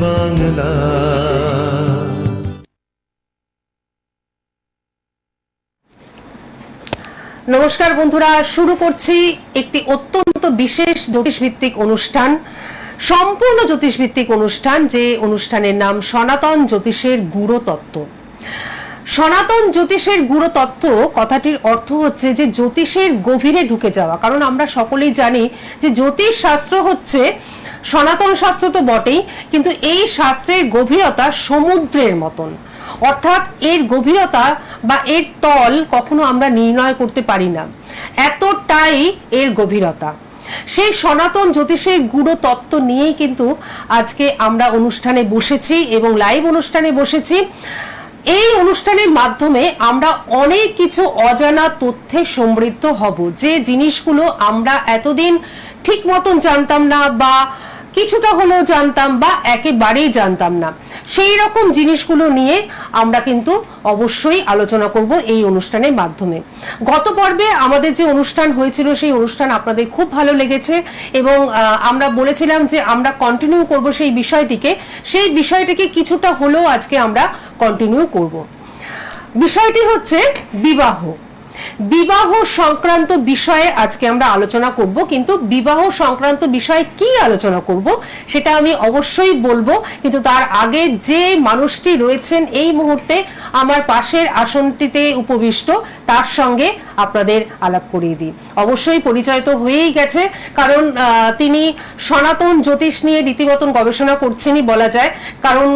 বাংলা। নমস্কার বন্ধুরা, শুরু করছি একটি অত্যন্ত বিশেষ জ্যোতিষভিত্তিক অনুষ্ঠান, সম্পূর্ণ জ্যোতিষভিত্তিক অনুষ্ঠান, যে অনুষ্ঠানের নাম সনাতন জ্যোতিষের গূঢ় তত্ত্ব। সনাতন জ্যোতিষের গূঢ় তত্ত্ব কথাটির অর্থ হচ্ছে যে জ্যোতিষের গভীরে ঢুকে যাওয়া। কারণ আমরা সকলেই জানি যে জ্যোতিষ শাস্ত্র হচ্ছে সনাতন শাস্ত্র তো বটেই, কিন্তু এই শাস্ত্রের গভীরতা সমুদ্রের মতন, অর্থাৎ এর গভীরতা বা এর তল কখনো আমরা নির্ণয় করতে পারি না, এতটাই এর গভীরতা। সেই সনাতন জ্যোতিষের গূঢ় তত্ত্ব নিয়েই কিন্তু আজকে আমরা অনুষ্ঠানে বসেছি এবং লাইভ অনুষ্ঠানে বসেছি। এই অনুষ্ঠানের মাধ্যমে আমরা অনেক কিছু অজানা তথ্যে সমৃদ্ধ হব, যে জিনিসগুলো আমরা এতদিন ঠিক মতন জানতাম না, বা কিছুটা হলেও জানতাম, বা একেবারেই জানতাম না। সেই রকম জিনিসগুলো নিয়ে আমরা কিন্তু অবশ্যই আলোচনা করব এই অনুষ্ঠানের মাধ্যমে। গত পর্বে আমাদের যে অনুষ্ঠান হয়েছিল সেই অনুষ্ঠান আপনাদের খুব ভালো লেগেছে এবং আমরা বলেছিলাম যে আমরা কন্টিনিউ করব সেই বিষয়টিকে কিছুটা হলেও আজকে আমরা কন্টিনিউ করব। বিষয়টি হচ্ছে বিবাহ। বিবাহ সংক্রান্ত বিষয়ে আজকে আমরা আলোচনা করব, কিন্তু বিবাহ সংক্রান্ত বিষয়ে কি আলোচনা করব সেটা আমি অবশ্যই বলবো। কিন্তু তার আগে যে মানুষটি রয়েছেন এই মুহূর্তে আমার পাশের আসনটিতে উপবিষ্ট, তার সঙ্গে আপনাদের আলাপ করিয়ে দিই। অবশ্যই পরিচয় তো হয়েই গেছে, কারণ তিনি সনাতন জ্যোতিষ নিয়ে রীতিমতন গবেষণা করছেনই বলা যায়। কারণ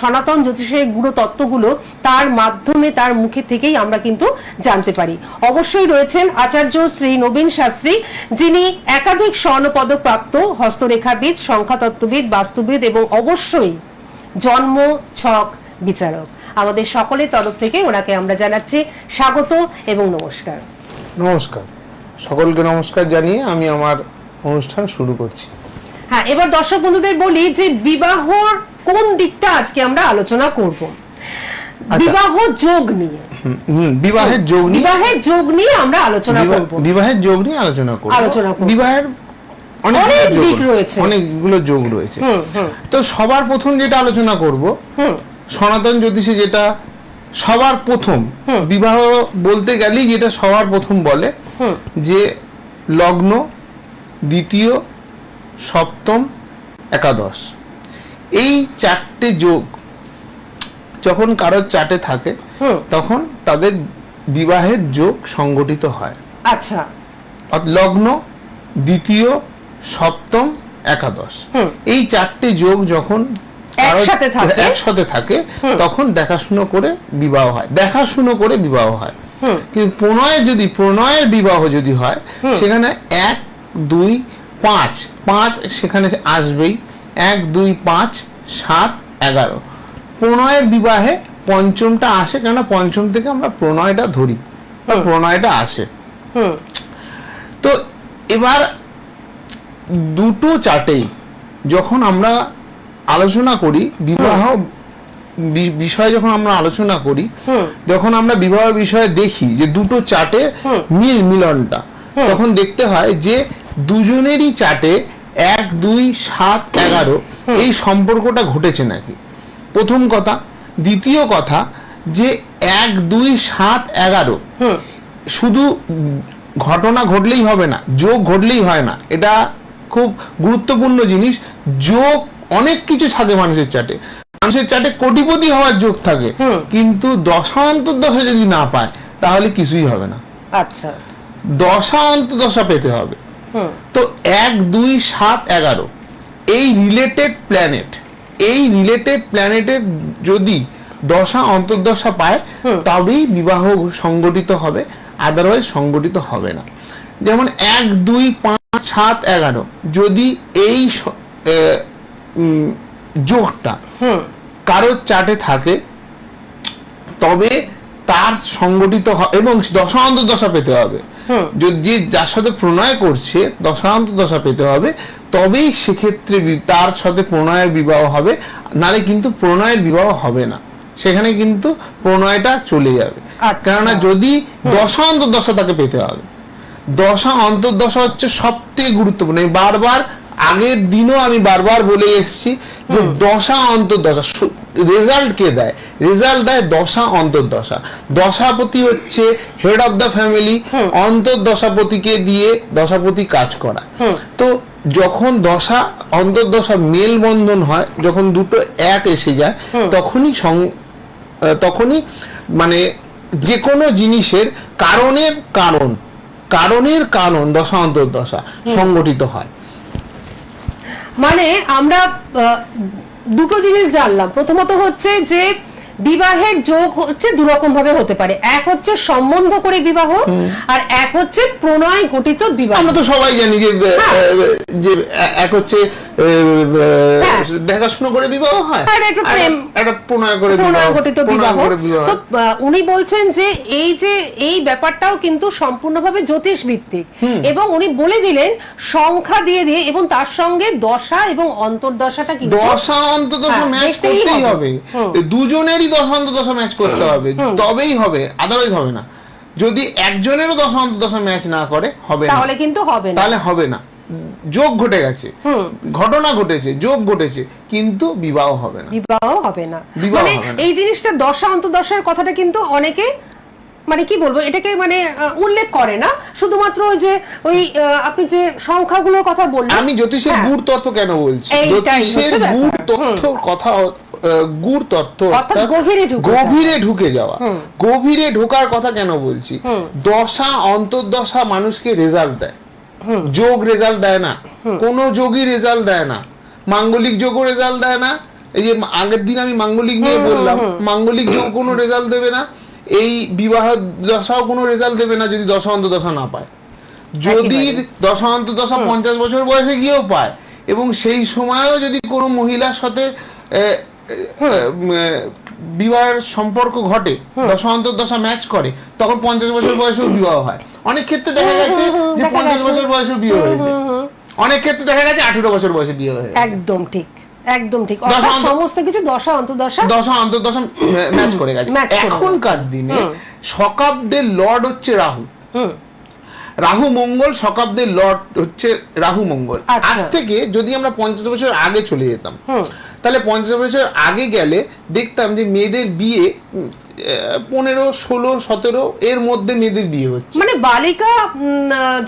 সনাতন জ্যোতিষের গূঢ় তত্ত্বগুলো তার মাধ্যমে, তার মুখে থেকেই আমরা কিন্তু জানতে পারি। অবশ্যই রয়েছেন আচার্য শ্রী নবীন শাস্ত্রী, যিনি একাধিক স্বর্ণপদক প্রাপ্ত হস্তরেখাবিদ, সংখ্যাতত্ত্ববিদ, বাস্তুবিদ এবং অবশ্যই জন্ম ছক বিচারক। আমাদের সকলের তরফ থেকে ওনাকে আমরা জানাচ্ছি স্বাগত এবং নমস্কার। নমস্কার, সকলকে নমস্কার জানিয়ে আমি আমার অনুষ্ঠান শুরু করছি। হ্যাঁ, এবার দর্শক বন্ধুদের বলি যে বিবাহর কোন দিকটা আজকে আমরা আলোচনা করব। বিবাহ যোগ নিয়ে, বিবাহের যোগ নিয়ে আমরা আলোচনা করব। বিবাহের যোগ নিয়ে আলোচনা করব। বিবাহের অনেকগুলো যোগ রয়েছে। তো সবার প্রথম যেটা আলোচনা করব, সনাতন জ্যোতিষে যেটা সবার প্রথম, বিবাহ বলতে গেলেই যেটা সবার প্রথম বলে যে লগ্ন, দ্বিতীয়, সপ্তম, একাদশ, এই চারটে যোগ যখন কারোর চার্টে থাকে তখন তাদের বিবাহের যোগ সংগঠিত হয়। আচ্ছা, লগ্ন, দ্বিতীয়, সপ্তম, একাদশ, এই চারটে যোগ যখন একসাথে থাকে তখন দেখাশুনো করে বিবাহ হয়। কিন্তু প্রণয়ের বিবাহ যদি হয়, সেখানে 1, 2, 5 সেখানে আসবেই। 1, 2, 5, 7, 11 প্রণয়ের বিবাহে পঞ্চমটা আসে, কেননা পঞ্চম থেকে আমরা প্রণয়টা ধরি, প্রণয়টা আসে। তো এবার দুটো চার্টেই যখন আমরা আলোচনা করি বিবাহ বিষয়ে, যখন আমরা বিবাহ বিষয়ে দেখি যে দুটো চার্টে মিলনটা, তখন দেখতে হয় যে দুজনেরই চার্টে 1, 2, 7, 11 এই সম্পর্কটা ঘটেছে নাকি, প্রথম কথা। দ্বিতীয় কথা যে 1, 2, 7, 11 শুধু ঘটনা ঘটলেই হবে না, যোগ ঘটলেই হয় না। এটা খুব গুরুত্বপূর্ণ জিনিস। যোগ অনেক কিছু থাকে মানুষের চার্টে কোটিপতি হওয়ার যোগ থাকে, কিন্তু দশা অন্তর্দশা যদি না পায় তাহলে কিছুই হবে না। আচ্ছা, দশা অন্তর্দশা পেতে হবে। তো 1, 2, 7, 11 এই রিলেটেড প্ল্যানেটের যদি দশা অন্তর্দশা পায় তবেই বিবাহ সংগঠিত হবে, আদারওয়াইজ সংগঠিত হবে না। যেমন 1, 2, 5, 7, 11 যদি এই যোগটা কারোর চার্টে থাকে তবে তার সংগঠিত এবং দশা অন্তর্দশা পেতে হবে। যে যার সাথে প্রণয় করছে দশা অন্তর্দশা পেতে হবে, তবেই সেক্ষেত্রে তার সাথে প্রণয়ের বিবাহ হবে, নালে কিন্তু প্রণয়ের বিবাহ হবে না, সেখানে কিন্তু প্রণয়টা চলে যাবে। কেননা যদি দশা অন্তর্দশা তাকে পেতে হবে। দশা অন্তর্দশা হচ্ছে সবথেকে গুরুত্বপূর্ণ। বারবার আগের দিনও আমি বারবার বলে এসেছি যে দশা অন্তর্দশা রেজাল্ট কে দেয়, রেজাল্ট দেয় দশা অন্তর্দশা। দশাপতি হচ্ছে হেড অফ দ্য ফ্যামিলি, অন্তর্দশাপতিকে দিয়ে দশাপতি কাজ করা। তো যখন দশা অন্তর্দশা মেল বন্ধন হয়, যখন দুটো এক এসে যায়, তখনই মানে যে কোনো জিনিসের কারণের কারণ দশা অন্তর্দশা সংগঠিত হয়। মানে আমরা দুটো জিনিস জানলাম। প্রথমত হচ্ছে যে বিবাহের যোগ হচ্ছে দুরকম ভাবে হতে পারে, এক হচ্ছে সম্বন্ধ করে বিবাহ, আর এক হচ্ছে প্রণয় ঘটিত বিবাহ। আমরা তো সবাই জানি যে এক হচ্ছে দেখাশোনা করে বিবাহ হয়, আর একটা প্রণয় করে ঘটিত বিবাহ। তো উনি বলছেন যে এই ব্যাপারটাও কিন্তু সম্পূর্ণভাবে জ্যোতিষ ভিত্তিক, এবং উনি বলে দিলেন সংখ্যা দিয়ে এবং তার সঙ্গে দশা এবং অন্তর্দশাটা কিন্তু দশা অন্তর্দশা ম্যাচ করতেই হবে, দুজনেরই দশা অন্তর্দশা ম্যাচ করতে হবে, তবেই হবে, আদারওয়াইজ হবে না। যদি একজনেরও দশা অন্তর্দশা ম্যাচ না করে হবে না, তাহলে কিন্তু হবে না, তাহলে হবে না। যোগ ঘটে গেছে, ঘটনা ঘটেছে, যোগ ঘটেছে, কিন্তু বিবাহ হবে না, বিবাহ হবে না। মানে এই জিনিসটা দশা অন্তর্দশার কথাটা কিন্তু অনেকে মানে কি বলবো এটাকে মানে উল্লেখ করে না, শুধুমাত্র ওই আপনি যে সংখ্যাগুলোর কথা বললেন। আমি জ্যোতিষের গুড় তত্ত্ব কেন বলছি, জ্যোতিষের গুড় তত্ত্বর কথা, গুড় তত্ত্ব অর্থাৎ গভীরে ঢুকে যাওয়া, গভীরে ঢোকার কথা কেন বলছি। দশা অন্তর্দশা মানুষকে রেজাল্ট দেয়, যোগ রেজাল্ট দেয় না, কোনো যোগই রেজাল্ট দেয় না, মাঙ্গলিক যোগও রেজাল্ট দেয় না। এই যে আগের দিন আমি মাঙ্গলিক নিয়ে বললাম, মাঙ্গলিক যোগ কোনো রেজাল্ট দেবে না, এই বিবাহ দশাও কোনো রেজাল্ট দেবে না যদি দশা অন্তর্দশা না পায়। যদি দশা অন্তর্দশা 50 বছর বয়সে গিয়েও পায়, এবং সেই সময়ও যদি কোনো মহিলার সাথে বিবাহের সম্পর্ক ঘটে, দশা অন্তর্দশা ম্যাচ করে, তখন 50 বছর বয়সেও বিবাহ হয়। অনেক ক্ষেত্রে দেখা গেছে যে 50 বছর বয়সে বিয়ে হয়েছে, অনেক ক্ষেত্রে দেখা গেছে 18 বছর বয়সে বিয়ে হয়েছে। একদম ঠিক, একদম ঠিক। সমস্ত কিছু দশা অন্তর্দশা ম্যাচ করে গেছে। এখনকার দিনে শকাব্দের লর্ড হচ্ছে রাহু, রাহু মঙ্গল, শকাব্দের লর্ড হচ্ছে রাহু মঙ্গল। আজ থেকে যদি আমরা 50 বছর আগে চলে যেতাম, তাহলে 50 বছর আগে গেলে দেখতাম যে মেয়েদের বিয়ে 15, 16, 17 এর মধ্যে মেয়েদের বিয়ে হচ্ছে, মানে বালিকা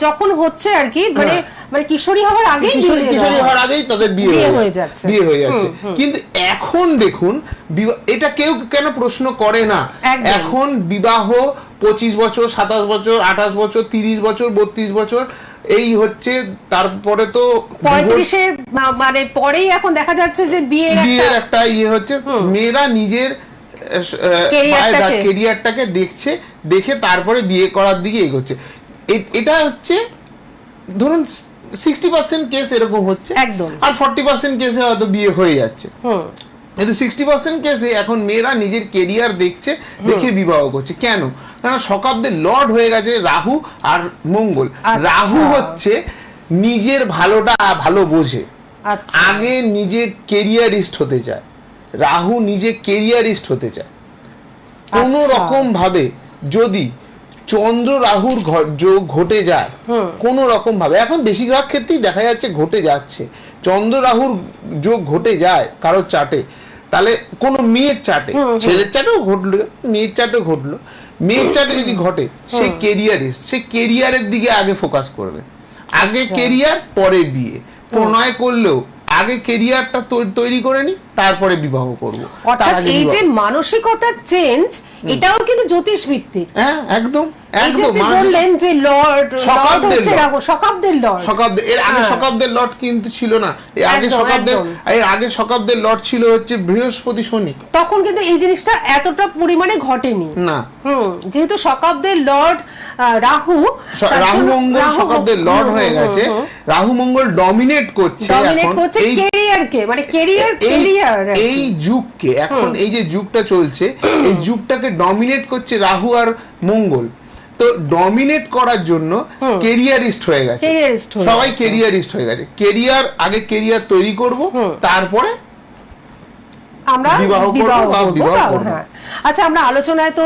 যখন হচ্ছে আর কি, মানে কিশোরী হওয়ার আগেই তাদের বিয়ে হয়ে যাচ্ছে। কিন্তু এখন দেখুন, এটা কেউ কেন প্রশ্ন করে না। এখন বিবাহ 25 বছর, 27 বছর, 28 বছর, 30 বছর, 32 বছর, এই হচ্ছে। তারপরে তো 35-এর মানে পরেই এখন দেখা যাচ্ছে যে বিয়ের একটা ইয়ে হচ্ছে। মেয়েরা নিজের ক্যারিয়ারটাকে দেখছে, দেখে তারপরে বিয়ে করার দিকে এগোচ্ছে। এটা হচ্ছে ধরুন 60% কেস এরকম হচ্ছে, একদম, আর 40% কেসে হয়তো বিয়ে হয়ে যাচ্ছে। কিন্তু 60% কেসে এখন মেয়েরা নিজের কেরিয়ার দেখছে, দেখে বিবাহ করছে। কেন? কারণ শকাব্দের লর্ড হয়ে গেছে রাহু আর মঙ্গল। রাহু হচ্ছে নিজের ভালোটা ভালো বোঝে, আগে নিজে কেরিয়ারিস্ট হতে চায়, রাহু নিজে কেরিয়ারিস্ট হতে চায়। কোন রকম ভাবে যদি চন্দ্র রাহুর যোগ ঘটে যায়, কোন রকম ভাবে, এখন বেশিরভাগ ক্ষেত্রেই দেখা যাচ্ছে ঘটে যাচ্ছে, চন্দ্র রাহুর যোগ ঘটে যায় কারোর চার্টে, তাহলে কোন মেয়ের চার্টে, ছেলের চার্টেও ঘটলো, মেয়ের চার্টেও ঘটলো, মেয়ের চার্টে যদি ঘটে, সে কেরিয়ারিস্ট, সে কেরিয়ারের দিকে আগে ফোকাস করবে, আগে কেরিয়ার পরে বিয়ে। প্রণয় করলেও আগে কেরিয়ারটা তৈরি করে নি, তারপরে বিবাহ করব। অর্থাৎ এই যে মানসিকতার চেঞ্জ, এটাও কিন্তু জ্যোতিষ ভিত্তিক। হ্যাঁ, একদম একদম। বললেন যে লর্ড হচ্ছে রাহু, শকাব্দের লর্ড। এর আগে শকাব্দের লর্ড কিন্তু ছিল না, এর আগে শকাব্দের লর্ড ছিল হচ্ছে বৃহস্পতি শনি। তখন কিন্তু এই জিনিসটা এতটা পরিমাণে ঘটেনি না, যেহেতু শকাব্দের লর্ড রাহু মঙ্গল শকাব্দের লর্ড হয়ে গেছে। রাহু মঙ্গল ডমিনেট করছে এই ক্যারিয়ারকে, মানে ক্যারিয়ার এই যুগকে, এখন এই যে যুগটা চলছে, এই যুগটাকে ডমিনেট করছে রাহু আর মঙ্গল। তো ডমিনেট করার জন্য কেরিয়ারিস্ট হয়ে গেছে, সবাই কেরিয়ারিস্ট হয়ে গেছে। আগে কেরিয়ার তৈরি করব, তারপরে আমরা বিবাহ করবো বা বিবাহ করবো। হ্যাঁ। আচ্ছা, আমরা আলোচনায় তো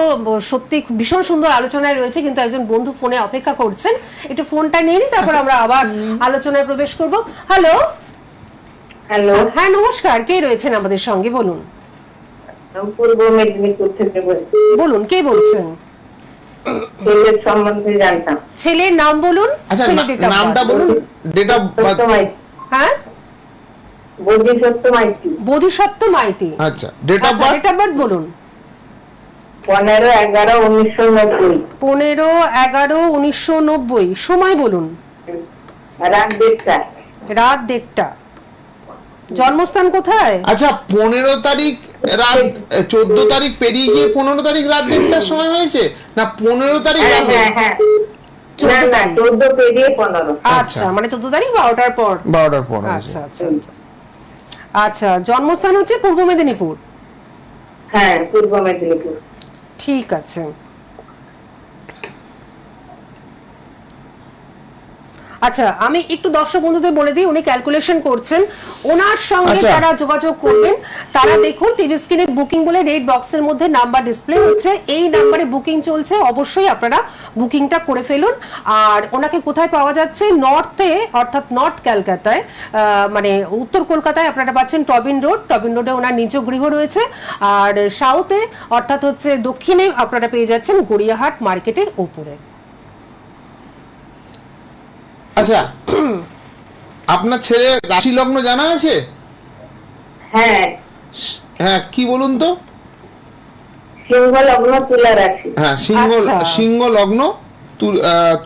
সত্যি ভীষণ সুন্দর আলোচনায় রয়েছে, কিন্তু একজন বন্ধু ফোনে অপেক্ষা করছেন, একটু ফোনটা নিয়ে নিই, তারপর আমরা আবার আলোচনায় প্রবেশ করব। হ্যালো। হ্যালো, হ্যাঁ, নমস্কার, কে রয়েছেন আমাদের সঙ্গে বলুন? পূর্ব মেদিনীপুর থেকে বলছি। বলুন, কে বলছেন? ছেলের সম্বন্ধে জানতাম। ছেলের নাম বলুন। আচ্ছা, ছেলের date of নামটা birth। বলুন, ডেট অফ বার্থ। হ্যাঁ, বোধিসত্ত্ব মাইতি। বোধিসত্ত্ব মাইতি। আচ্ছা, ডেট অফ আচ্ছা, বার্থ। ডেট অফ বার্থ বলুন। 15/11/1990। 15/11/1990। সময় বলুন। রাত 1:30। রাত 1:30। জন্মস্থান কোথায়? আচ্ছা, 15 তারিখ রাত 14 তারিখ পেরিয়ে গিয়ে 15 তারিখ রাত 1:30টার সময় হয়েছে, না 15 তারিখ হ্যাঁ রাত হ্যাঁ হ্যাঁ। 14 না, তারিখ। 14 পেরিয়ে 15। আচ্ছা, মানে 14 তারিখ 12টার পর। 12টার পর হয়েছে। আচ্ছা আচ্ছা আচ্ছা। আচ্ছা, জন্মস্থান হচ্ছে পূর্ব মেদিনীপুর। হ্যাঁ, পূর্ব মেদিনীপুর। ঠিক আছে। আচ্ছা, আমি একটু দর্শক বন্ধুদের বলে দিই, উনি ক্যালকুলেশন করছেন। ওনার সঙ্গে আচ্ছা। যারা যোগাযোগ করবেন তারা দেখুন টিভি স্ক্রিনে বুকিং বলে রেড বক্সের মধ্যে নাম্বার ডিসপ্লে হচ্ছে, এই নাম্বারে বুকিং চলছে, অবশ্যই আপনারা বুকিংটা করে ফেলুন। আর ওনাকে কোথায় পাওয়া যাচ্ছে? নর্থে, অর্থাৎ নর্থ ক্যালকাটায়, মানে উত্তর কলকাতায় আপনারা পাচ্ছেন টবিন রোড। টবিন রোডে ওনার নিজ গৃহ রয়েছে। আর সাউথে, অর্থাৎ হচ্ছে দক্ষিণে, আপনারা পেয়ে যাচ্ছেন গড়িয়াহাট মার্কেটের ওপরে। আচ্ছা, আপনার ছেলে রাশি লগ্ন জানা আছে? হ্যাঁ, হ্যাঁ, কি বলুন তো? সিংহ লগ্ন তুলা রাশি। হ্যাঁ, আচ্ছা। সিংহ লগ্ন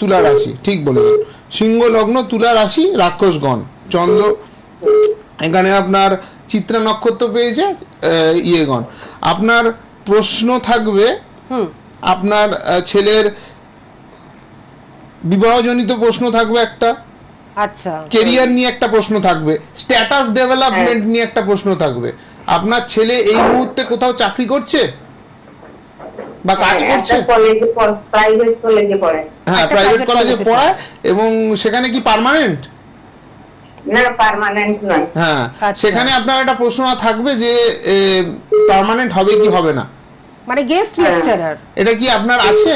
তুলা রাশি, ঠিক বলেছেন। সিংহ লগ্ন তুলা রাশি, রাক্ষসগণ চন্দ্র, এখানে আপনার চিত্রা নক্ষত্র পেয়েছে, ইয়েগণ। আপনার প্রশ্ন থাকবে, আপনার ছেলের বিবাহজনিত প্রশ্ন থাকবে একটা, আচ্ছা, কেরিয়ার নিয়ে একটা প্রশ্ন থাকবে, স্ট্যাটাস ডেভেলপমেন্ট নিয়ে একটা প্রশ্ন থাকবে। আপনার ছেলে এই মুহূর্তে কোথাও চাকরি করছে বা কাজ করছে? কলেজে, প্রাইভেট কলেজে পড়ে। হ্যাঁ, একটা প্রাইভেট private কলেজে কলেজে পড়ায়, এবং সেখানে কি পার্মানেন্ট? না, পার্মানেন্ট নয়। হ্যাঁ, আচ্ছা। সেখানে আপনার একটা প্রশ্ন থাকবে যে পার্মানেন্ট হবে কি হবে না। মানে গেস্ট লেকচারার। এটা কি আপনার আছে?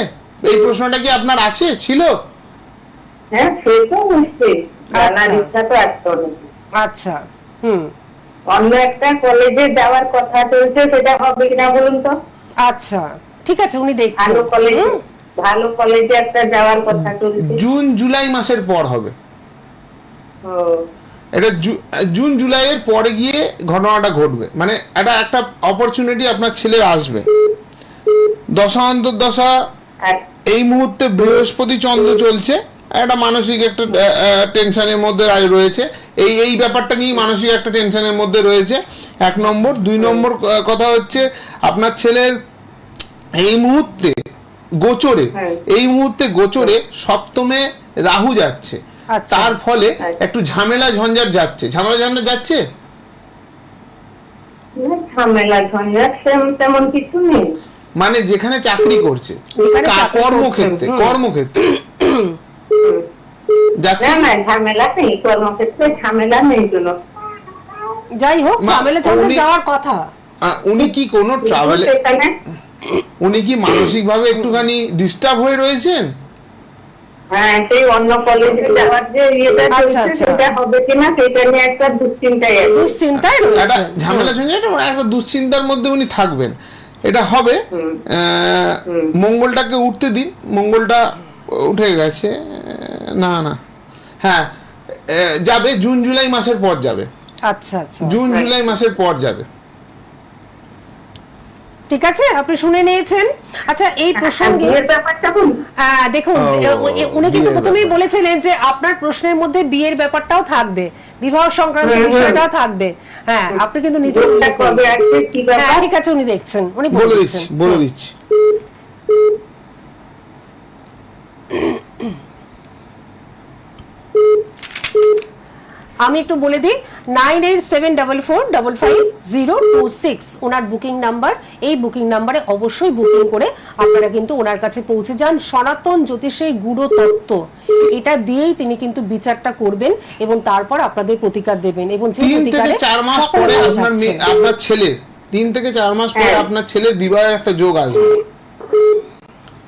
এই প্রশ্নটা কি আপনার আছে, ছিল? হ্যাঁ, সে তো নিশ্চয়ই জানার আচ্ছা। ইচ্ছা তো একদম। আচ্ছা, হুম, অন্য একটা কলেজে যাওয়ার কথা চলছে, সেটা হবে কিনা বলুন তো? আচ্ছা, ঠিক আছে, উনি দেখছেন। ভালো কলেজে, ভালো কলেজে একটা যাওয়ার কথা চলছে। জুন জুলাই মাসের পর হবে ও, এটা। জুন জুলাইয়ের পরে গিয়ে ঘটনাটা ঘটবে, মানে একটা অপরচুনিটি আপনার ছেলের আসবে। দশা অন্তর্দশা আর এই মুহূর্তে বৃহস্পতি চন্দ্র চলছে, একটা মানসিক একটা টেনশনের মধ্যে রয়েছে, এই ব্যাপারটা নিয়ে মানসিক একটা টেনশনের মধ্যে রয়েছে, 1 নম্বর। 2 নম্বর কথা হচ্ছে আপনার ছেলের এই মুহূর্তে গোচরে, এই মুহূর্তে গোচরে সপ্তমে রাহু যাচ্ছে, আচ্ছা। তার ফলে একটু ঝামেলা ঝঞ্ঝাট যাচ্ছে। ঝামেলা ঝঞ্ঝাট যাচ্ছে, না, ঝামেলা ঝঞ্ঝাট তেমন কিছু নেই। মানে যেখানে চাকরি করছে, যেখানে চাকরি কর্মক্ষেত্রে, করছেন, কর্মক্ষেত্রে যাচ্ছে। না না, ঝামেলা নেই, কর্মক্ষেত্রে ঝামেলা নেই কোনো। যাই হোক, ঝামেলা ঝামেলা উনি- যাওয়ার কথা। উনি কি কোনো ট্রাভেলে, সেখানে উনি কি মানসিক ভাবে একটুখানি ডিস্টার্ব হয়ে রয়েছেন? হ্যাঁ, সেই অন্য কলেজে যাওয়ার যে ইয়েটা আচ্ছা, চলছে, আচ্ছা। সেটা হবে কিনা সেটা নিয়ে একটা দুশ্চিন্তায় আছে। দুশ্চিন্তায় একটা রয়েছে। ঝামেলা ঝঞ্ঝাট, একটা দুশ্চিন্তার মধ্যে উনি থাকবেন। এটা হবে। মঙ্গলটাকে উঠতে দিন, মঙ্গলটা উঠে গেছে, না না, হ্যাঁ, যাবে জুন জুলাই মাসের পর যাবে, আচ্ছা আচ্ছা, জুন জুলাই মাসের পর যাবে। ঠিক আছে, আপনি শুনে নিয়েছেন। আচ্ছা, এই প্রসঙ্গে বিয়ের ব্যাপারটা বলুন। দেখুন, উনি কিন্তু বিয়ের প্রথমেই ব্যাপার। বলেছিলেন যে আপনার প্রশ্নের মধ্যে বিয়ের ব্যাপারটাও থাকবে, বিবাহ সংক্রান্ত বিষয়টাও থাকবে। হ্যাঁ, আপনি কিন্তু নিজে বিয়েটা উল্লেখ কবে করলেন। আসবে, কি হ্যাঁ, ব্যাপার? ঠিক আছে, উনি দেখছেন, উনি বলে বলে দিচ্ছি, দিচ্ছেন। বলে দিচ্ছি। আমি একটু বলে দিই, 9874455026 ওনার বুকিং নাম্বার। এই বুকিং নাম্বারে অবশ্যই বুকিং করে আপনারা কিন্তু ওনার কাছে পৌঁছে যান। সনাতন জ্যোতিষের গূঢ় তত্ত্ব, এটা দিয়েই তিনি কিন্তু বিচারটা করবেন এবং তারপর আপনাদের প্রতিকার দেবেন, এবং যে 3 থেকে প্রতিকারে 4 মাস সকলে পরে ভালো আপনার থাকছেন। আপনার ছেলে 3 থেকে 4 মাস পরে আপনার ছেলের বিবাহের একটা যোগ আসবে।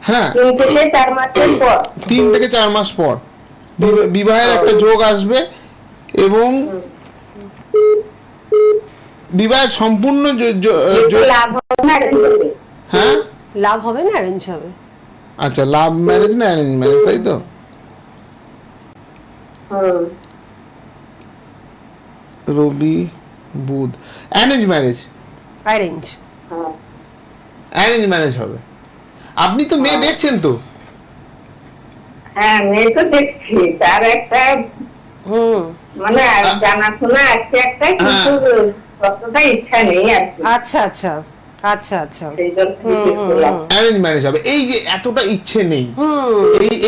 হ্যাঁ, 3 থেকে 4 মাসের পর 3 থেকে 4 মাস পর বিবাহের একটা যোগ আসবে এবং বিবাহের সম্পূর্ণ লাভ হবে না arrange? হ্যাঁ, লাভ হবে না অ্যারেঞ্জ হবে? আচ্ছা, লাভ ম্যারেজ না অ্যারেঞ্জ ম্যারেজ, তাই তো? রবি বুধ, arrange marriage, arrange. Arrange marriage হবে। আপনি তো মেয়ে দেখছেন তো? হ্যাঁ, মেয়ে তো দেখছি, তার একটা মানে জানাশোনা আছে একটা, কিন্তু ততটা ইচ্ছা নেই আর কি। আচ্ছা আচ্ছা আচ্ছা আচ্ছা। সেই জন্য জিজ্ঞেস করলাম। অ্যারেঞ্জ ম্যারেজ হবে। এই যে এতটা ইচ্ছে নেই,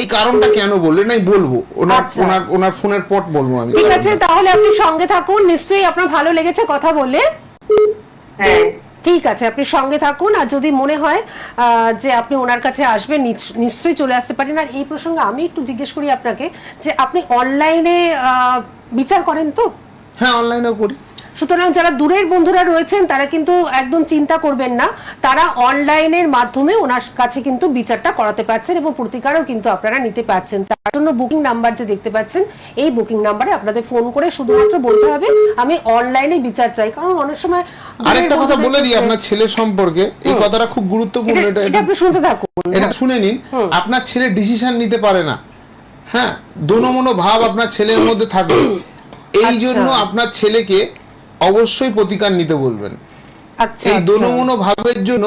এই কারণটা কেন বললেন আমি বলবো, আচ্ছা। ওনার ফোনের পর বলবো আমি। ঠিক আছে, তাহলে আপনি সঙ্গে থাকুন, নিশ্চয়ই আপনার ভালো লেগেছে কথা বলে। হ্যাঁ, ঠিক আছে, আপনি সঙ্গে থাকুন, আর যদি মনে হয় যে আপনি ওনার কাছে আসবেন, নিশ্চয়ই চলে আসতে পারেন। আর এই প্রসঙ্গে আমি একটু জিজ্ঞেস করি আপনাকে, যে আপনি অনলাইনে বিচার করেন তো? হ্যাঁ, অনলাইনেও করি। সুতরাং যারা দূরের বন্ধুরা রয়েছেন তারা কিন্তু একদম চিন্তা করবেন না, তারা অনলাইনের মাধ্যমে ওনার কাছে কিন্তু বিচারটা করাতে পারছেন এবং প্রতিকারও কিন্তু আপনারা নিতে পারছেন। তার জন্য বুকিং নাম্বার যে দেখতে পাচ্ছেন, এই বুকিং নাম্বারে আপনাদের ফোন করে শুধুমাত্র বলতে হবে আমি অনলাইনে বিচার চাই। কারণ অনেক সময় আরেকটা কথা বলে দিই আপনার ছেলে সম্পর্কে, এই কথাটা খুব গুরুত্বপূর্ণ, এটা আপনি শুনতে থাকুন, এটা শুনে নিন। আপনার ছেলে ডিসিশন নিতে পারে না, হ্যাঁ, দোনোমনো ভাব আপনার ছেলের মধ্যে থাকবে। এই জন্য আপনার ছেলেকে অবশ্যই প্রতিকার নিতে বলবেন। এই দোনোমনো ভাবের জন্য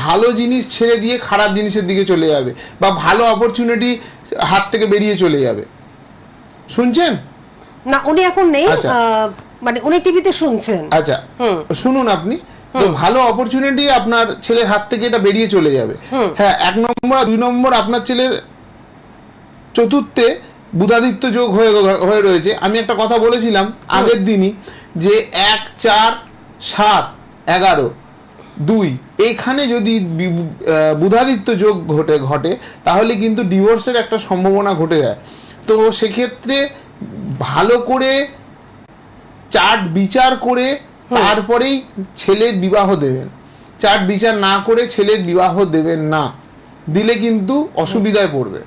ভালো জিনিস ছেড়ে দিয়ে খারাপ জিনিসের দিকে চলে যাবে, বা ভালো অপরচুনিটি হাত থেকে বেরিয়ে চলে যাবে। শুনছেন না? উনি এখন নেই, মানে উনি টিভিতে শুনছেন। আচ্ছা, শুনুন আপনি। তো ভালো অপরচুনিটি আপনার ছেলের হাত থেকে এটা বেরিয়ে চলে যাবে। হ্যাঁ, 1 নম্বর আর 2 নম্বর, আপনার ছেলের চতুর্থে বুধাদিত্য যোগ হয়ে রয়েছে। আমি একটা কথা বলেছিলাম আগের দিনই, যে 1, 4, 7, 11, 2 এইখানে যদি বুধাদিত্য যোগ ঘটে তাহলে কিন্তু ডিভোর্সের একটা সম্ভাবনা ঘটে যায়। তো সেক্ষেত্রে ভালো করে চার্ট বিচার করে তারপরেই ছেলের বিবাহ দেবেন। চার্ট বিচার না করে ছেলের বিবাহ দেবেন না, দিলে কিন্তু অসুবিধায় পড়বে।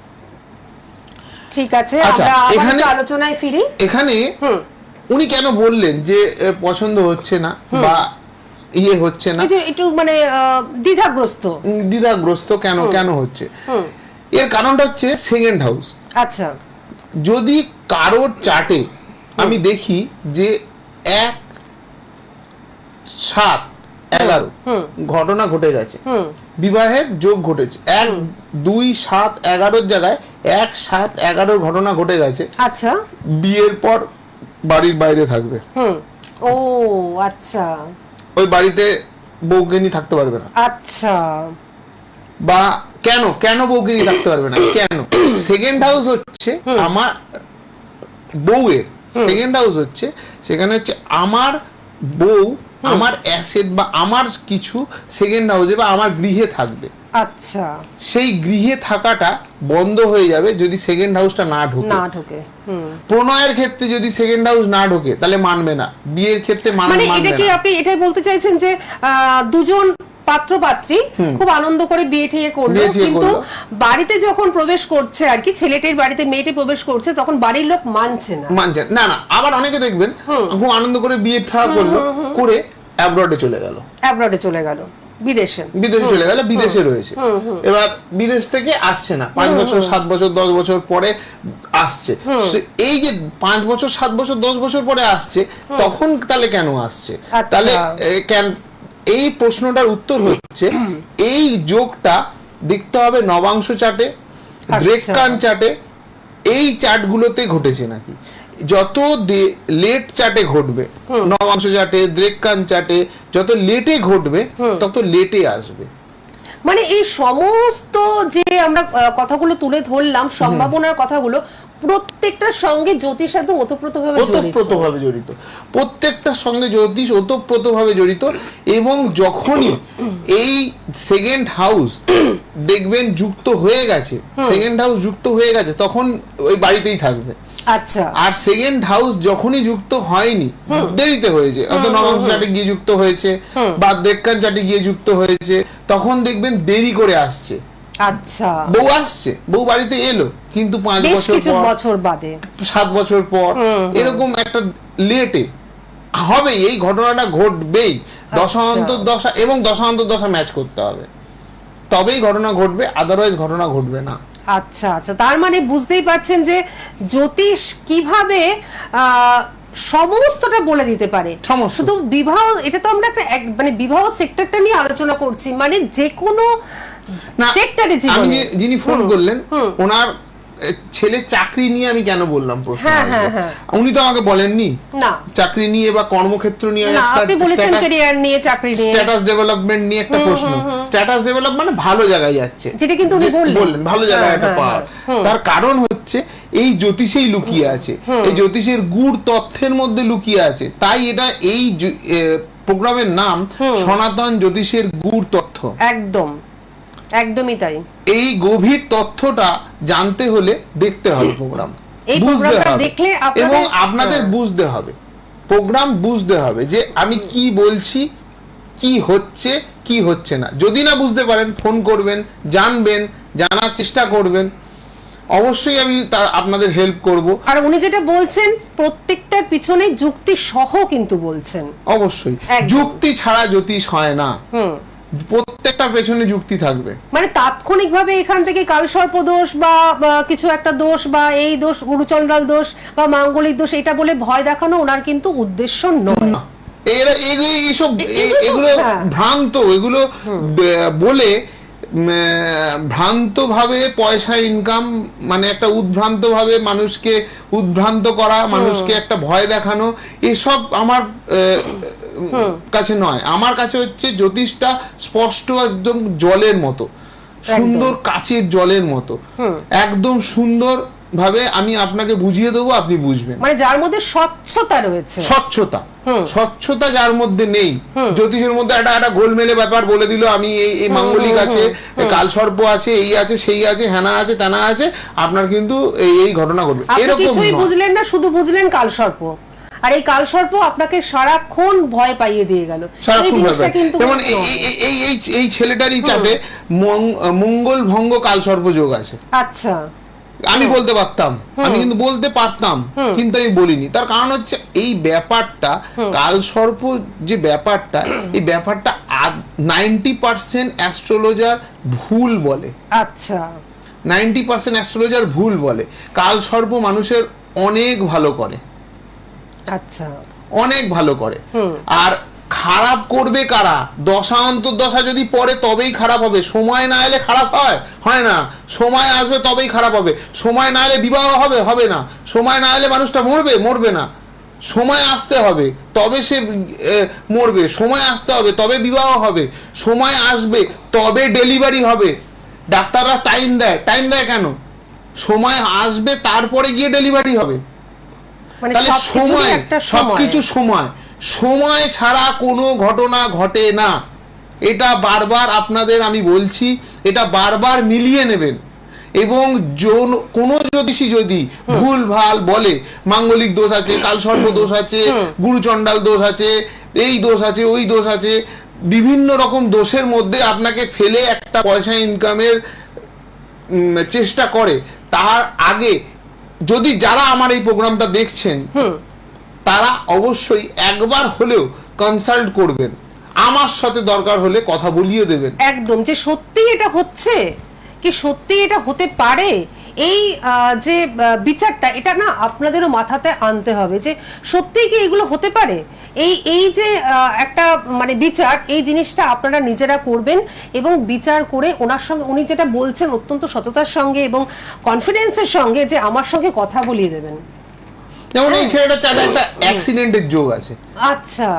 ঠিক আছে, আমরা আবার আলোচনায় ফিরি। এখানে উনি কেন বললেন যে পছন্দ হচ্ছে না বা হচ্ছে না, একটু মানে দ্বিধাগ্রস্ত কেন হচ্ছে? এর কারণটা হচ্ছে সেকেন্ড হাউস। আচ্ছা, যদি কারোর চার্টে আমি দেখি যে 1, 7, 11 ঘটনা ঘটে গেছে, বিবাহের যোগ ঘটেছে, 1, 2, 7, 11 জায়গায় 1, 7, 11 ঘটনা ঘটে গেছে। আচ্ছা, বিয়ের পর বাড়ির বাইরে থাকবে। ও আচ্ছা, ওই বাড়িতে বউকে নিয়ে থাকতে পারবে না। আচ্ছা, বা কেন বউকে নিয়ে থাকতে পারবে না? কেন? সেকেন্ড হাউস হচ্ছে আমার বউয়ের সেকেন্ড হাউস হচ্ছে, সেখানে হচ্ছে আমার বউ, আমার অ্যাসেট বা আমার কিছু সেকেন্ড হাউসে বা আমার গৃহে থাকবে। আচ্ছা, সেই গৃহে থাকাটা বন্ধ হয়ে যাবে যদি সেকেন্ড হাউসটা না ঢোকে। প্রণয়ের ক্ষেত্রে যদি সেকেন্ড হাউস না ঢোকে তাহলে মানবে না, বিয়ের ক্ষেত্রে মানে এটা কি আপনি এটাই বলতে চাইছেন যে দুজন পাত্র পাত্রী খুব আনন্দ করে বিয়ে ঠিয়ে করলো, কিন্তু বাড়িতে যখন প্রবেশ করছে আর কি, ছেলেটির বাড়িতে মেয়েটি প্রবেশ করছে, তখন বাড়ির লোক মানছে না। আবার অনেকে দেখবেন খুব আনন্দ করে বিয়ে থা করলো, করে অ্যাব্রডে চলে গেল, বিদেশে চলে গেল, বিদেশে রয়েছে। এবার বিদেশ থেকে আসছে না, 5 বছর 7 বছর 10 বছর পরে আসছে। এই যে 5 বছর 7 বছর 10 বছর পরে আসছে, তখন তাহলে কেন আসছে? তাহলে এই প্রশ্নটার উত্তর হচ্ছে, এই যোগটা দেখতে হবে নবাংশ চার্টে, দ্রেককান চার্টে, এই চার্টগুলোতে ঘটেছে নাকি। যত লেট চার্টে ঘটবে, নবাংশ চার্টে, দ্রেককান চার্টে যত লেটে ঘটবে তত লেটে আসবে। মানে এই সমস্ত যে আমরা কথাগুলো তুলে ধরলাম, সম্ভাবনার কথাগুলো, প্রত্যেকটার সঙ্গে জ্যোতিষ একদম ওতপ্রোতভাবে জড়িত। প্রত্যেকটার সঙ্গে জ্যোতিষ ওতপ্রোতভাবে জড়িত। এবং যখনই এই সেকেন্ড হাউস দেখবেন যুক্ত হয়ে গেছে, তখন ওই বাড়িতেই থাকবে। আচ্ছা। আর সেকেন্ড হাউস যখনই যুক্ত হয়নি, দেরিতে হয়েছে, হয়তো নবম চাটে গিয়ে যুক্ত হয়েছে বা ডেক্কান চাটে গিয়ে যুক্ত হয়েছে, তখন দেখবেন দেরি করে আসছে। আচ্ছা, বউ আসছে, বউ বাড়িতে এলো, কিন্তু 5 বছর বাদে 7 বছর পর এরকম একটা লেটে হবে। এই ঘটনাটা ঘটবেই। দশান্তর দশা এবং দশান্তর দশা ম্যাচ করতে হবে, তবেই ঘটনা ঘটবে, আদারওয়াইজ ঘটনা ঘটবে না। আচ্ছা আচ্ছা, তার মানে বুঝতেই পারছেন যে জ্যোতিষ কিভাবে সমস্তটা বলে দিতে পারে। শুধু বিবাহ, এটা তো আমরা একটা মানে বিবাহ সেক্টরটা নিয়ে আলোচনা করছি, মানে যে কোনো সেক্টরে জীবনে। আমি যিনি ফোন করলেন, ওনার ছেলে চাকরি নিয়ে আমি কেন বললাম প্রশ্ন, উনি তো আমাকে বলেননি না চাকরি নিয়ে বা কর্মক্ষেত্র নিয়ে, আপনি বলেছেন ক্যারিয়ার নিয়ে, চাকরি নিয়ে, স্ট্যাটাস ডেভেলপমেন্ট নিয়ে একটা প্রশ্ন। স্ট্যাটাস ডেভেলপ মানে ভালো জায়গায় যাচ্ছে, যেটা কিন্তু উনি বললেন ভালো জায়গায় একটা পাওয়ার। তার কারণ হচ্ছে এই জ্যোতিষেই লুকিয়ে আছে, এই জ্যোতিষের গূঢ় তথ্যের মধ্যে লুকিয়ে আছে। তাই এটা এই প্রোগ্রামের নাম সনাতন জ্যোতিষের গূঢ় তথ্য। একদমই তাই। এই গভীর তথ্যটা জানতে হলে দেখতে হবে প্রোগ্রাম, বুঝতে হবে, এবং আপনাদের বুঝতে হবে, প্রোগ্রাম বুঝতে হবে যে আমি কি বলছি, কি হচ্ছে কি হচ্ছে না। যদি না বুঝতে পারেন ফোন করবেন, জানবেন, জানার চেষ্টা করবেন, অবশ্যই আমি আপনাদের হেল্প করব। আর উনি যেটা বলছেন প্রত্যেকটার পিছনে যুক্তি সহ কিন্তু বলছেন। অবশ্যই যুক্তি ছাড়া জ্যোতিষ হয় না, প্রত্যেকটার পেছনে যুক্তি থাকবে। মানে তাৎক্ষণিকভাবে এখান থেকে কালসর্প দোষ বা কিছু একটা দোষ বা এই দোষ, গুরুচন্ডাল দোষ বা মাঙ্গলিক দোষ, এটা বলে ভয় দেখানো ওনার কিন্তু উদ্দেশ্য নয়। এগুলো ভ্রান্ত, এগুলো বলে ভ্রান্ত ভাবে পয়সা ইনকাম, মানে একটা উদ্ভ্রান্ত ভাবে মানুষকে উদ্ভ্রান্ত করা, মানুষকে একটা ভয় দেখানো, এসব আমার কাছে নয়। আমার কাছে হচ্ছে জ্যোতিষটা স্পষ্ট, একদম জলের মতো সুন্দর, কাচের জলের মতো, একদম সুন্দর ভাবে আমি আপনাকে বুঝিয়ে দেবো, আপনি বুঝবেন। মানে যার মধ্যে স্বচ্ছতা রয়েছে, স্বচ্ছতা যার মধ্যে নেই। জ্যোতিষের মধ্যে একটা গোলমেলে ব্যাপার বলে দিল, আমি এই মাঙ্গলিক আছে, কালসর্প আছে, এই আছে, সেই আছে, হেনা আছে, তেনা আছে, আপনার কিন্তু এই ঘটনা ঘটবে, এরকম কিছুই বুঝলেন না, শুধু বুঝলেন কালসর্প। আর এই কালসর্প আপনাকে সারাক্ষণ ভয় পাইয়ে দিয়ে গেল। যেমন এই ছেলেটারই চাটে মঙ্গল ভঙ্গ কালসর্প যোগ আছে। আচ্ছা, আমি বলতে পারতাম, আমি কিন্তু বলতে পারতাম, কিন্তু আমি বলিনি। তার কারণ হচ্ছে এই ব্যাপারটা, কালসর্প যে ব্যাপারটা, এই ব্যাপারটা 90% অ্যাস্ট্রোলজার ভুল বলে। আচ্ছা, 90% অ্যাস্ট্রোলজার ভুল বলে। কালসর্প মানুষের অনেক ভালো করে, আচ্ছা, অনেক ভালো করে। আর খারাপ করবে কারা? দশা অন্তর্দশা যদি পড়ে তবেই খারাপ হবে। সময় না এলে খারাপ হয় না। সময় আসবে তবেই খারাপ হবে। সময় না এলে বিবাহ হবে না। সময় না এলে মানুষটা মরবে না। সময় আসতে হবে তবে সে মরবে, সময় আসতে হবে তবে বিবাহ হবে, সময় আসবে তবে ডেলিভারি হবে। ডাক্তাররা টাইম দেয় কেন? সময় আসবে তারপরে গিয়ে ডেলিভারি হবে। তাহলে সময়, সবকিছু সময় ছাড়া কোনো ঘটনা ঘটে না। এটা বারবার আপনাদের আমি বলছি, এটা বারবার মিলিয়ে নেবেন। এবং কোন জ্যোতিষী যদি ভুল ভাল বলে, মাঙ্গলিক দোষ আছে, কালসর্প দোষ আছে, গুরুচন্ডাল দোষ আছে, এই দোষ আছে, ওই দোষ আছে, বিভিন্ন রকম দোষের মধ্যে আপনাকে ফেলে একটা পয়সা ইনকামের চেষ্টা করে, তার আগে যদি যারা আমার এই প্রোগ্রামটা দেখছেন, তারা অবশ্যই একবার হলেও কনসাল্ট করবেন, আমার সাথে দরকার হলে কথা বলিয়ে দেবেন। একদম, যে সত্যি এটা হচ্ছে কি, সত্যি এটা হতে পারে, এই যে বিচারটা, এটা না আপনাদেরও মাথাতে আনতে হবে যে সত্যি কি এগুলো হতে পারে। এই যে একটা মানে বিচার, এই জিনিসটা আপনারা নিজেরা করবেন এবং বিচার করে ওনার সঙ্গে, উনি যেটা বলছেন অত্যন্ত সততার সঙ্গে এবং কনফিডেন্সের সঙ্গে, যে আমার সঙ্গে কথা বলিয়ে দেবেন। যেমন এই ছেলেটা চাটে একটা অ্যাক্সিডেন্টের যোগ আছে। আচ্ছা,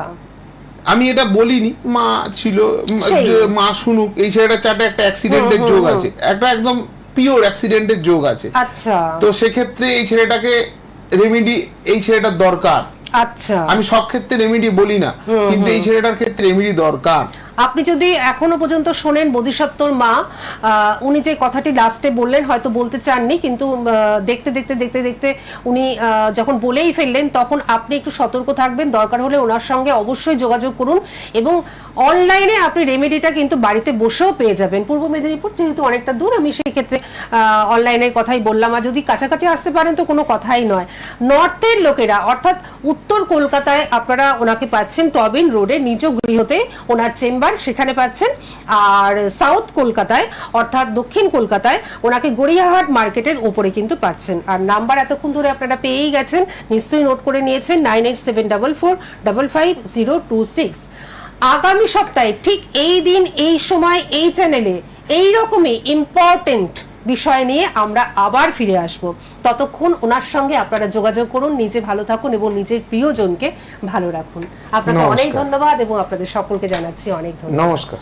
আমি এটা বলিনি, মা ছিল, মা শুনুক। এই ছেলেটা চাটে একটা অ্যাক্সিডেন্টের যোগ আছে, একটা একদম পিওর অ্যাক্সিডেন্টের যোগ আছে। আচ্ছা, তো সেক্ষেত্রে এই ছেলেটাকে রেমেডি, এই ছেলেটার দরকার। আচ্ছা, আমি সব ক্ষেত্রে রেমেডি বলি না, কিন্তু এই ছেলেটার ক্ষেত্রে রেমেডি দরকার। আপনি যদি এখনো পর্যন্ত শোনেন বোধিসত্ত্বর মা, উনি যে কথাটি লাস্টে বললেন হয়তো বলতে চাননি, কিন্তু দেখতে দেখতে দেখতে দেখতে উনি যখন বলেই ফেললেন, তখন আপনি একটু সতর্ক থাকবেন। দরকার হলে ওনার সঙ্গে অবশ্যই যোগাযোগ করুন, এবং অনলাইনে আপনি রেমেডিটা কিন্তু বাড়িতে বসেও পেয়ে যাবেন। পূর্ব মেদিনীপুর যেহেতু অনেকটা দূর, আমি সেই ক্ষেত্রে অনলাইনের কথাই বললাম। আর যদি কাছাকাছি আসতে পারেন তো কোনো কথাই নয়। নর্থের লোকেরা, অর্থাৎ উত্তর কলকাতায় আপনারা ওনাকে পাচ্ছেন টবিন রোডে নিজ গৃহতে ওনার চেম্বার, সেখানে পাচ্ছেন। আর সাউথ কলকাতায় অর্থাৎ দক্ষিণ কলকাতায় ওনাকে গড়িয়াহাট মার্কেটের ওপরে কিন্তু পাচ্ছেন। আর নাম্বার এতক্ষণ ধরে আপনারা পেয়েই গেছেন, নিশ্চয়ই নোট করে নিয়েছেন, 9874455026। আগামী সপ্তাহে ঠিক এই দিন এই সময় এই চ্যানেলে এই রকমই ইম্পর্টেন্ট বিষয় নিয়ে আমরা আবার ফিরে আসব। ততক্ষণ ওনার সঙ্গে আপনারা যোগাযোগ করুন, নিজে ভালো থাকুন এবং নিজের প্রিয়জনকে ভালো রাখুন। আপনাকে অনেক ধন্যবাদ এবং আপনাদের সকলকে জানাচ্ছি অনেক ধন্যবাদ। নমস্কার।